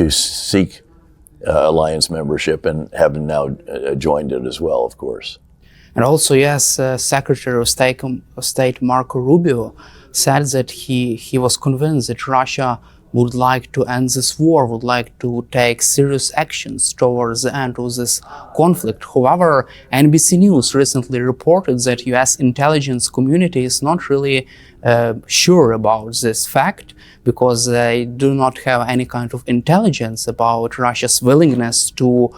to seek alliance membership and have now joined it as well, of course. And also, yes, Secretary of State Marco Rubio said that he was convinced that Russia would like to end this war, would like to take serious actions towards the end of this conflict. However, NBC News recently reported that US intelligence community is not really sure about this fact, because they do not have any kind of intelligence about Russia's willingness to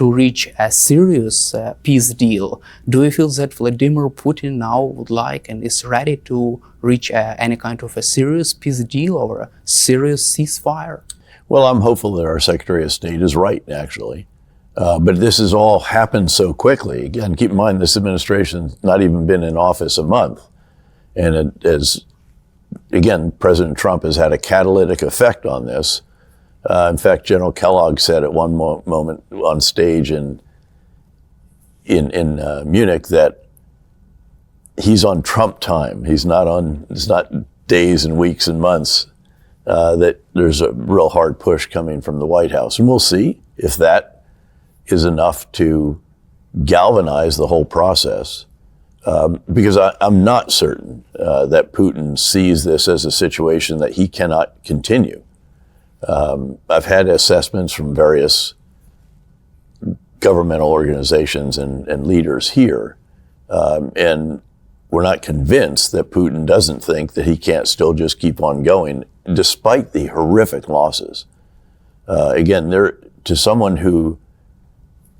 reach a serious peace deal. Do you feel that Vladimir Putin now would like and is ready to reach any kind of a serious peace deal or a serious ceasefire? Well, I'm hopeful that our Secretary of State is right, actually. But this has all happened so quickly. Again, keep in mind, this administration's not even been in office a month. And it has, again, President Trump has had a catalytic effect on this. In fact, General Kellogg said at one moment on stage in Munich that he's on Trump time. It's not days and weeks and months, that there's a real hard push coming from the White House. And we'll see if that is enough to galvanize the whole process. Because I'm not certain that Putin sees this as a situation that he cannot continue. I've had assessments from various governmental organizations and leaders here, and we're not convinced that Putin doesn't think that he can't still just keep on going, despite the horrific losses. Again, to someone who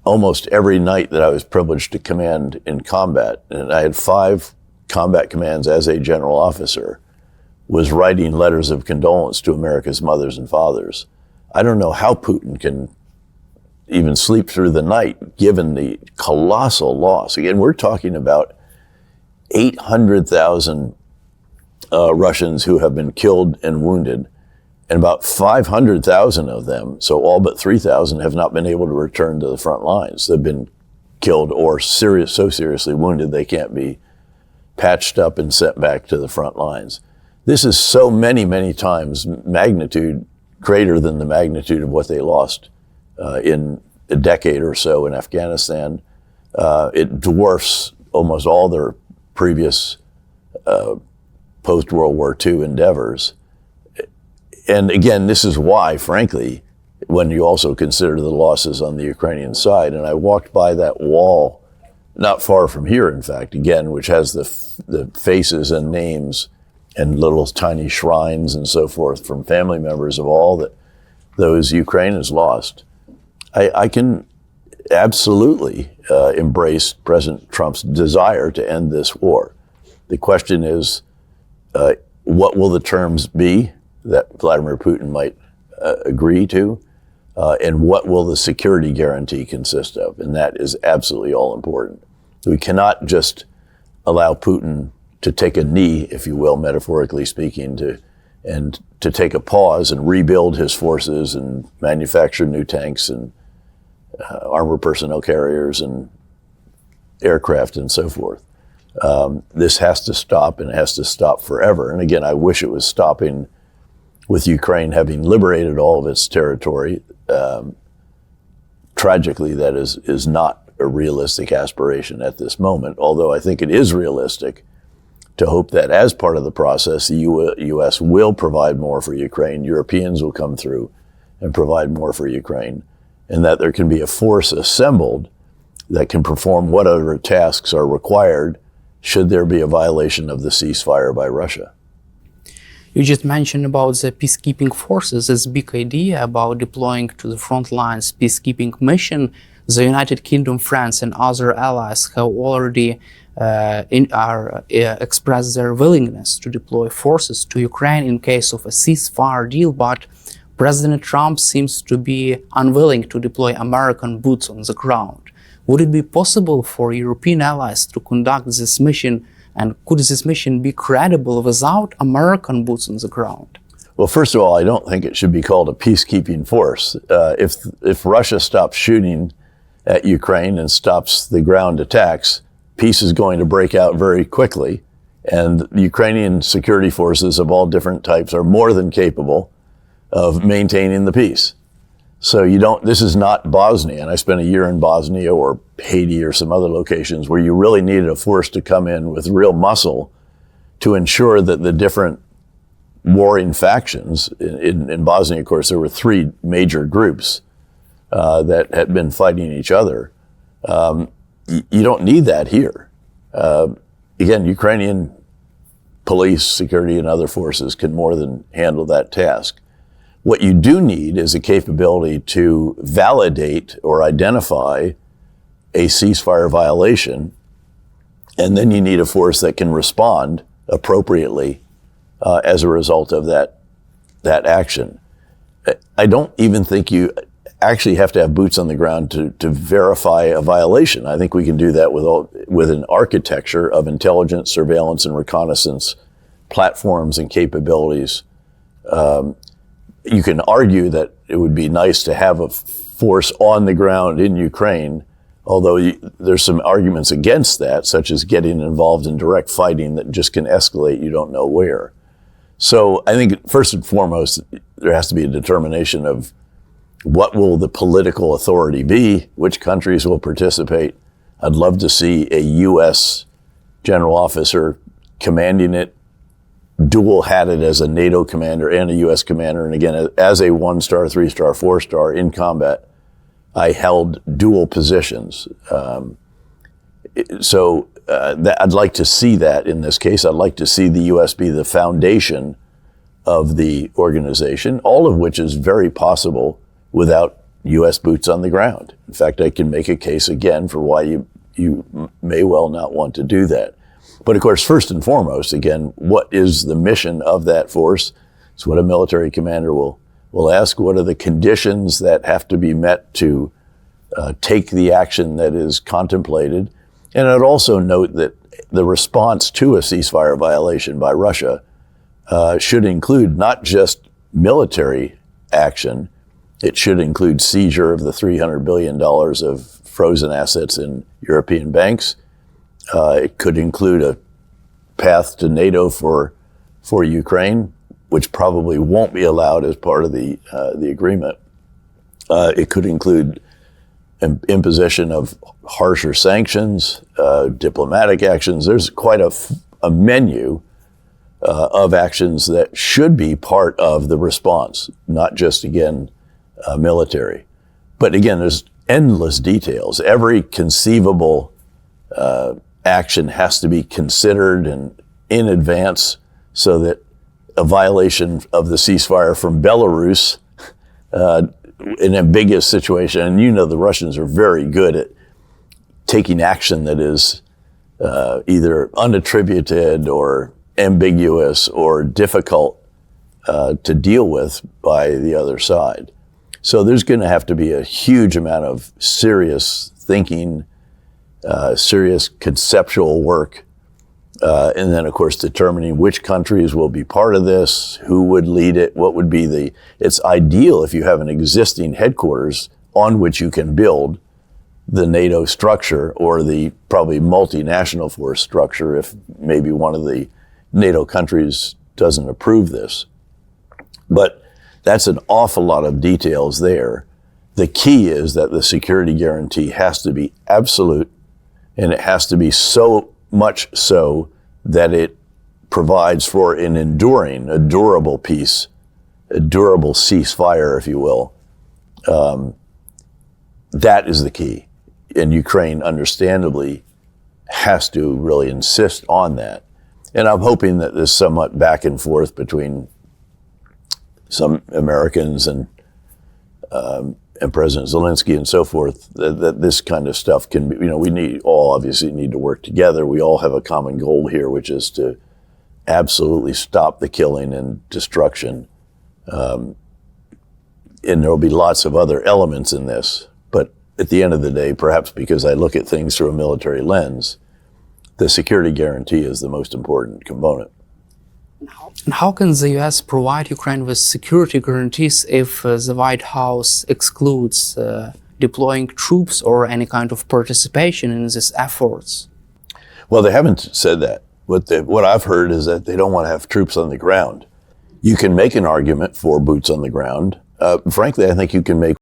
almost every night that I was privileged to command in combat, and I had 5 combat commands as a general officer, was writing letters of condolence to America's mothers and fathers. I don't know how Putin can even sleep through the night, given the colossal loss. Again, we're talking about 800,000 Russians who have been killed and wounded, and about 500,000 of them, so all but 3,000, have not been able to return to the front lines. They've been killed or so seriously wounded they can't be patched up and sent back to the front lines. This is so many times magnitude greater than the magnitude of what they lost in a decade or so in Afghanistan. It dwarfs almost all their previous post-World War II endeavors. And again, this is why, frankly, when you also consider the losses on the Ukrainian side, and I walked by that wall, not far from here, in fact, again, which has the faces and names and little tiny shrines and so forth from family members of all that those Ukrainians lost. I can absolutely embrace President Trump's desire to end this war. The question is, what will the terms be that Vladimir Putin might agree to, and what will the security guarantee consist of? And that is absolutely all important. We cannot just allow Putin to take a knee, if you will, metaphorically speaking, to take a pause and rebuild his forces and manufacture new tanks and armored personnel carriers and aircraft and so forth. This has to stop, and it has to stop forever. And again, I wish it was stopping with Ukraine having liberated all of its territory. Tragically, that is not a realistic aspiration at this moment, although I think it is realistic to hope that as part of the process, the U.S. will provide more for Ukraine, Europeans will come through and provide more for Ukraine, and that there can be a force assembled that can perform whatever tasks are required should there be a violation of the ceasefire by Russia. You just mentioned about the peacekeeping forces, this big idea about deploying to the front lines peacekeeping mission. The United Kingdom, France, and other allies have already expressed their willingness to deploy forces to Ukraine in case of a ceasefire deal, but President Trump seems to be unwilling to deploy American boots on the ground. Would it be possible for European allies to conduct this mission, and could this mission be credible without American boots on the ground? Well, first of all, I don't think it should be called a peacekeeping force. If Russia stops shooting at Ukraine and stops the ground attacks, peace is going to break out very quickly, and Ukrainian security forces of all different types are more than capable of maintaining the peace. So this is not Bosnia, and I spent a year in Bosnia or Haiti or some other locations where you really needed a force to come in with real muscle to ensure that the different warring factions, in Bosnia, of course, there were three major groups that had been fighting each other. You don't need that here. Again, Ukrainian police, security, and other forces can more than handle that task. What you do need is a capability to validate or identify a ceasefire violation, and then you need a force that can respond appropriately as a result of that action. I don't even think you actually have to have boots on the ground to verify a violation. I think we can do that with an architecture of intelligence, surveillance, and reconnaissance platforms and capabilities. You can argue that it would be nice to have a force on the ground in Ukraine, although there's some arguments against that, such as getting involved in direct fighting that just can escalate you don't know where. So I think first and foremost, there has to be a determination of what will the political authority be, which countries will participate. I'd love to see a U.S. general officer commanding it, dual-hatted as a NATO commander and a U.S. commander. And again, as a 1-star, 3-star, 4-star in combat, I held dual positions. I'd like to see that in this case. I'd like to see the U.S. be the foundation of the organization, all of which is very possible without U.S. boots on the ground. In fact, I can make a case again for why you may well not want to do that. But of course, first and foremost, again, what is the mission of that force? It's what a military commander will ask. What are the conditions that have to be met to take the action that is contemplated? And I'd also note that the response to a ceasefire violation by Russia should include not just military action. It should include seizure of the $300 billion of frozen assets in European banks. It could include a path to NATO for Ukraine, which probably won't be allowed as part of the agreement. It could include imposition of harsher sanctions, diplomatic actions. There's quite a menu of actions that should be part of the response, not just, again, military. But again, there's endless details. Every conceivable action has to be considered and in advance so that a violation of the ceasefire from Belarus, an ambiguous situation, and the Russians are very good at taking action that is either unattributed or ambiguous or difficult to deal with by the other side. So there's going to have to be a huge amount of serious thinking, serious conceptual work, and then, of course, determining which countries will be part of this, who would lead it, what would be it's ideal if you have an existing headquarters on which you can build the NATO structure or the probably multinational force structure if maybe one of the NATO countries doesn't approve this. But that's an awful lot of details there. The key is that the security guarantee has to be absolute, and it has to be so much so that it provides for an enduring, a durable peace, a durable ceasefire, if you will. That is the key. And Ukraine, understandably, has to really insist on that. And I'm hoping that there's somewhat back and forth between some Americans and President Zelensky and so forth, that this kind of stuff can be, we obviously need to work together. We all have a common goal here, which is to absolutely stop the killing and destruction. And there will be lots of other elements in this. But at the end of the day, perhaps because I look at things through a military lens, the security guarantee is the most important component. And how can the U.S. provide Ukraine with security guarantees if the White House excludes deploying troops or any kind of participation in these efforts? Well, they haven't said that. What I've heard is that they don't want to have troops on the ground. You can make an argument for boots on the ground. Frankly, I think you can make